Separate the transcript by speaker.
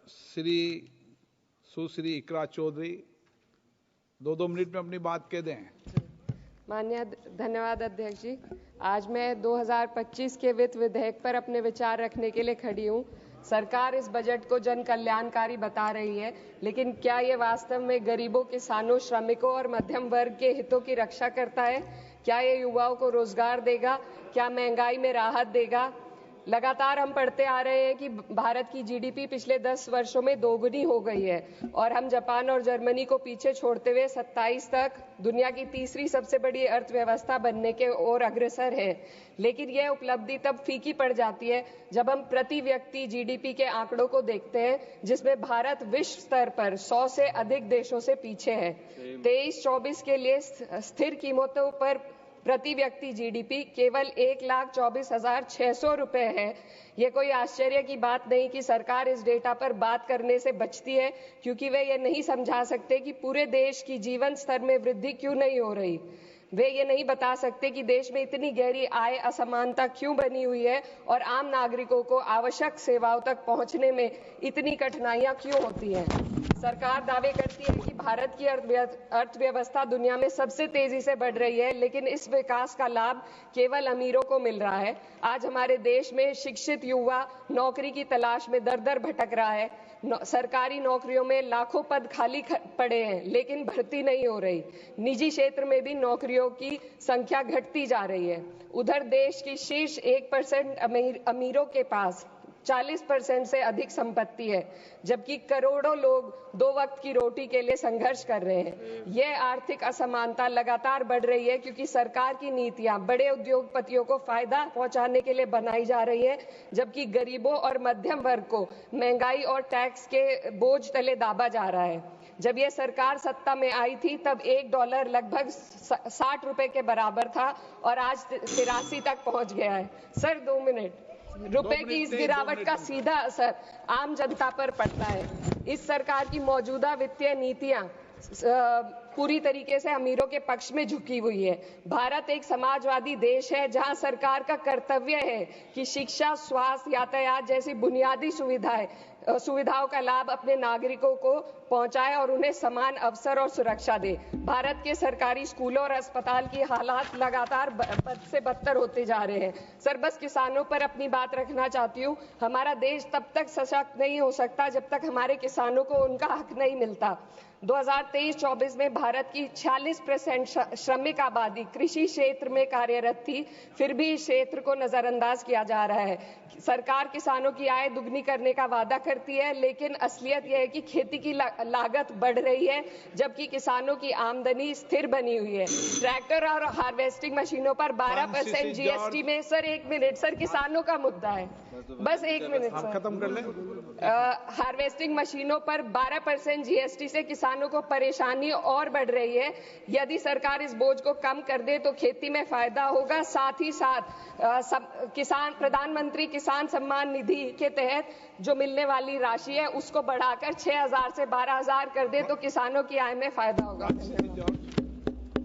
Speaker 1: श्री सुश्री इकरा Chaudhary 2-2 minute में अपनी बात कह दें।
Speaker 2: माननीय धन्यवाद अध्यक्ष जी। आज मैं 2025 के वित्त विधेयक पर अपने विचार रखने के लिए खड़ी हूँ। सरकार इस बजट को जन कल्याणकारी बता रही है, लेकिन क्या ये वास्तव में गरीबों, किसानों, श्रमिकों और मध्यम वर्ग के हितों की रक्षा करता है? क्या ये युवाओं को रोजगार देगा? क्या महंगाई में राहत देगा? लगातार हम पढ़ते आ रहे हैं कि भारत की जीडीपी पिछले 10 वर्षों में दोगुनी हो गई है और हम जापान और जर्मनी को पीछे छोड़ते हुए 27 तक दुनिया की तीसरी सबसे बड़ी अर्थव्यवस्था बनने के ओर अग्रसर है। लेकिन यह उपलब्धि तब फीकी पड़ जाती है जब हम प्रति व्यक्ति जीडीपी के आंकड़ों को देखते हैं, जिसमें भारत विश्व स्तर पर 100 से अधिक देशों से पीछे है। 23-24 के लिए स्थिर कीमतों पर प्रति व्यक्ति जीडीपी केवल 1,24,600 रुपए है। ये कोई आश्चर्य की बात नहीं कि सरकार इस डेटा पर बात करने से बचती है, क्योंकि वे ये नहीं समझा सकते कि पूरे देश की जीवन स्तर में वृद्धि क्यों नहीं हो रही। वे ये नहीं बता सकते कि देश में इतनी गहरी आय असमानता क्यों बनी हुई है और आम नागरिकों को आवश्यक सेवाओं तक पहुंचने में इतनी कठिनाइयां क्यों होती हैं। सरकार दावे करती है कि भारत की अर्थव्यवस्था दुनिया में सबसे तेजी से बढ़ रही है, लेकिन इस विकास का लाभ केवल अमीरों को मिल रहा है। आज हमारे देश में शिक्षित युवा नौकरी की तलाश में दर-दर भटक रहा है। सरकारी नौकरियों में लाखों पद खाली पड़े हैं, लेकिन भर्ती नहीं हो रही। निजी क्षेत्र में भी नौकरियों की संख्या घटती जा रही है। उधर देश की शीर्ष 1% अमीरों के पास 40% से अधिक संपत्ति है, जबकि करोड़ों लोग 2 वक्त की रोटी के लिए संघर्ष कर रहे हैं। यह आर्थिक असमानता लगातार बढ़ रही है क्योंकि सरकार की नीतियां बड़े उद्योगपतियों को फायदा पहुंचाने के लिए बनाई जा रही है, जबकि गरीबों और मध्यम वर्ग को महंगाई और टैक्स के बोझ तले दाबा जा रहा है। जब यह सरकार सत्ता में आई थी तब $1 लगभग 60 रुपए के बराबर था और आज 83 तक पहुंच गया है। Sir 2 minute. रुपए की इस गिरावट का सीधा असर आम जनता पर पड़ता है। इस सरकार की मौजूदा वित्तीय नीतियां पूरी तरीके से अमीरों के पक्ष में झुकी हुई है। भारत एक समाजवादी देश है जहां सरकार का कर्तव्य है कि शिक्षा, स्वास्थ्य, यातायात जैसी बुनियादी सुविधाओं का लाभ अपने नागरिकों को पहुंचाए और उन्हें समान अवसर और सुरक्षा दे। भारत के सरकारी स्कूलों और अस्पताल की हालात लगातार बद से बदतर होते जा रहे हैं। सर बस किसानों पर अपनी बात रखना चाहती हूँ। हमारा देश तब तक सशक्त नहीं हो सकता जब तक हमारे किसानों को उनका हक नहीं मिलता। 2023-24 में भारत की 46% श्रमिक आबादी कृषि क्षेत्र में कार्यरत थी, फिर भी इस क्षेत्र को नजरअंदाज किया जा रहा है। सरकार किसानों की आय दुगनी करने का वादा करती है, लेकिन असलियत यह है कि खेती की लागत बढ़ रही है, जबकि किसानों की आमदनी स्थिर बनी हुई है। ट्रैक्टर और हार्वेस्टिंग मशीनों पर 12% जीएसटी में सर 1 मिनट सर, किसानों का मुद्दा है, बस 1 मिनट सर,
Speaker 1: खत्म कर लें।
Speaker 2: हार्वेस्टिंग मशीनों पर 12% जीएसटी से किसानों को परेशानी और बढ़ रही है। यदि सरकार इस बोझ को कम कर दे तो खेती में फायदा होगा। साथ ही साथ प्रधानमंत्री किसान सम्मान निधि के तहत जो मिलने वाली राशि है उसको बढ़ाकर 6,000 से 12,000 कर दे तो किसानों की आय में फायदा होगा।